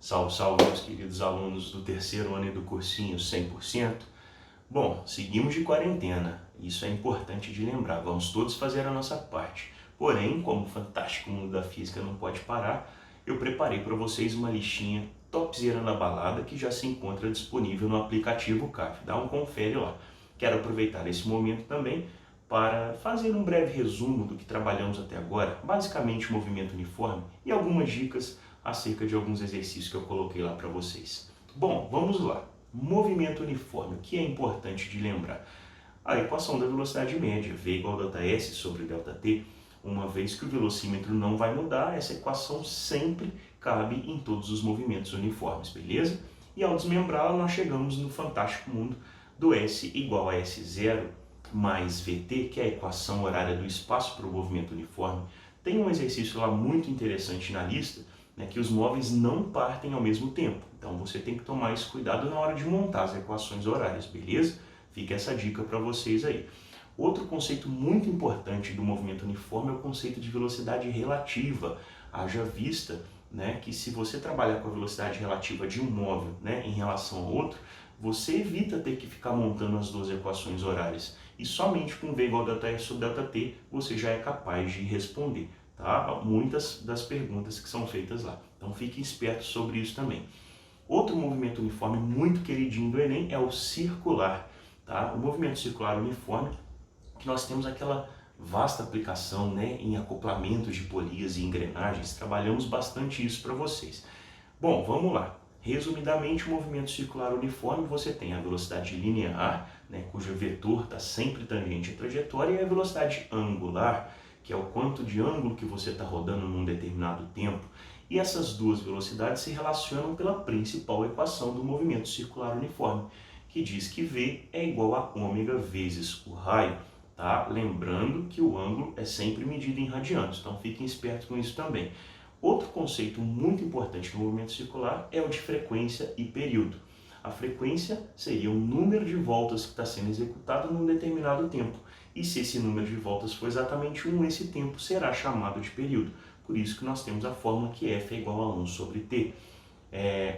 Salve, salve, meus queridos alunos do terceiro ano e do cursinho 100%. Bom, seguimos de quarentena, isso é importante de lembrar, vamos todos fazer a nossa parte. Porém, como o fantástico mundo da física não pode parar, eu preparei para vocês uma listinha topzera na balada que já se encontra disponível no aplicativo CAF. Dá um confere lá. Quero aproveitar esse momento também para fazer um breve resumo do que trabalhamos até agora, basicamente o movimento uniforme e algumas dicas acerca de alguns exercícios que eu coloquei lá para vocês. Bom, vamos lá. Movimento uniforme, o que é importante de lembrar? A equação da velocidade média, V igual a ΔS sobre ΔT, uma vez que o velocímetro não vai mudar, essa equação sempre cabe em todos os movimentos uniformes, beleza? E ao desmembrá-la, nós chegamos no fantástico mundo do S igual a S0 mais VT, que é a equação horária do espaço para o movimento uniforme. Tem um exercício lá muito interessante na lista, que os móveis não partem ao mesmo tempo. Então você tem que tomar esse cuidado na hora de montar as equações horárias, beleza? Fica essa dica para vocês aí. Outro conceito muito importante do movimento uniforme é o conceito de velocidade relativa. Haja vista que se você trabalhar com a velocidade relativa de um móvel em relação ao outro, você evita ter que ficar montando as duas equações horárias. E somente com V igual a ΔS sobre ΔT você já é capaz de responder, tá? Muitas das perguntas que são feitas lá. Então fique esperto sobre isso também. Outro movimento uniforme muito queridinho do Enem é o circular, tá? O movimento circular uniforme, que nós temos aquela vasta aplicação em acoplamentos de polias e engrenagens. Trabalhamos bastante isso para vocês. Bom, vamos lá. Resumidamente, o movimento circular uniforme, você tem a velocidade linear, cujo vetor está sempre tangente à trajetória, e a velocidade angular, que é o quanto de ângulo que você está rodando num determinado tempo. E essas duas velocidades se relacionam pela principal equação do movimento circular uniforme, que diz que V é igual a ômega vezes o raio. Tá? Lembrando que o ângulo é sempre medido em radianos, então fiquem espertos com isso também. Outro conceito muito importante no movimento circular é o de frequência e período. A frequência seria o número de voltas que está sendo executado num determinado tempo. E se esse número de voltas for exatamente 1, esse tempo será chamado de período. Por isso que nós temos a fórmula que F é igual a 1 sobre T.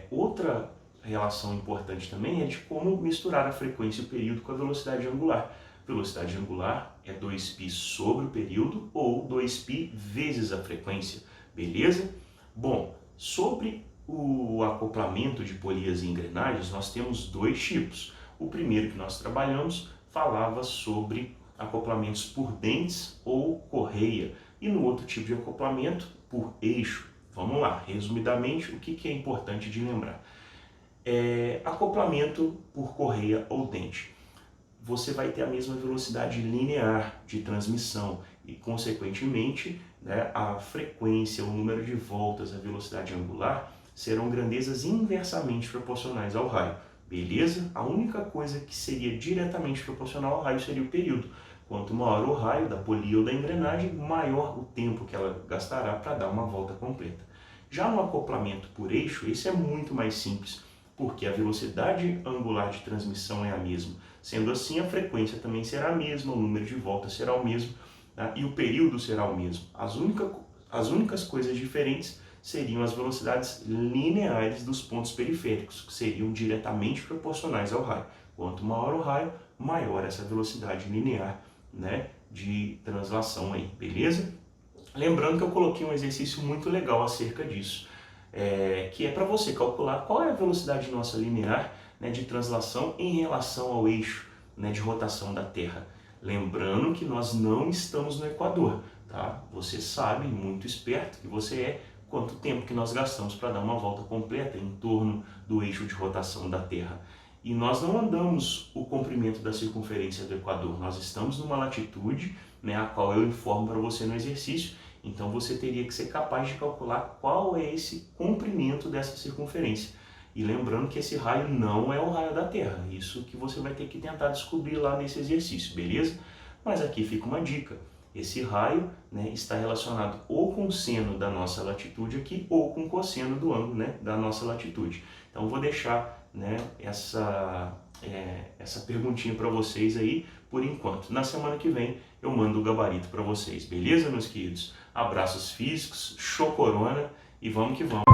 Outra relação importante também é de como misturar a frequência e o período com a velocidade angular. Velocidade angular é 2π sobre o período ou 2π vezes a frequência, beleza? Bom, sobre o acoplamento de polias e engrenagens, nós temos dois tipos. O primeiro que nós trabalhamos falava sobre acoplamentos por dentes ou correia, e no outro tipo de acoplamento, por eixo. Vamos lá, resumidamente, o que é importante de lembrar? Acoplamento por correia ou dente. Você vai ter a mesma velocidade linear de transmissão e, consequentemente, a frequência, o número de voltas, a velocidade angular serão grandezas inversamente proporcionais ao raio, beleza? A única coisa que seria diretamente proporcional ao raio seria o período. Quanto maior o raio da polia ou da engrenagem, maior o tempo que ela gastará para dar uma volta completa. Já no acoplamento por eixo, esse é muito mais simples, porque a velocidade angular de transmissão é a mesma. Sendo assim, a frequência também será a mesma, o número de voltas será o mesmo, tá? E o período será o mesmo. As únicas coisas diferentes seriam as velocidades lineares dos pontos periféricos, que seriam diretamente proporcionais ao raio. Quanto maior o raio, maior essa velocidade linear de translação aí, beleza? Lembrando que eu coloquei um exercício muito legal acerca disso, que é para você calcular qual é a velocidade nossa linear de translação em relação ao eixo de rotação da Terra. Lembrando que nós não estamos no Equador, tá? Você sabe, muito esperto que você é, quanto tempo que nós gastamos para dar uma volta completa em torno do eixo de rotação da Terra. E nós não andamos o comprimento da circunferência do Equador, nós estamos numa latitude a qual eu informo para você no exercício. Então você teria que ser capaz de calcular qual é esse comprimento dessa circunferência. E lembrando que esse raio não é o raio da Terra, isso que você vai ter que tentar descobrir lá nesse exercício, beleza? Mas aqui fica uma dica, esse raio está relacionado ou com o seno da nossa latitude aqui, ou com o cosseno do ângulo da nossa latitude. Então eu vou deixar essa perguntinha para vocês aí por enquanto. Na semana que vem eu mando o gabarito para vocês, beleza, meus queridos? Abraços físicos, show corona e vamos que vamos.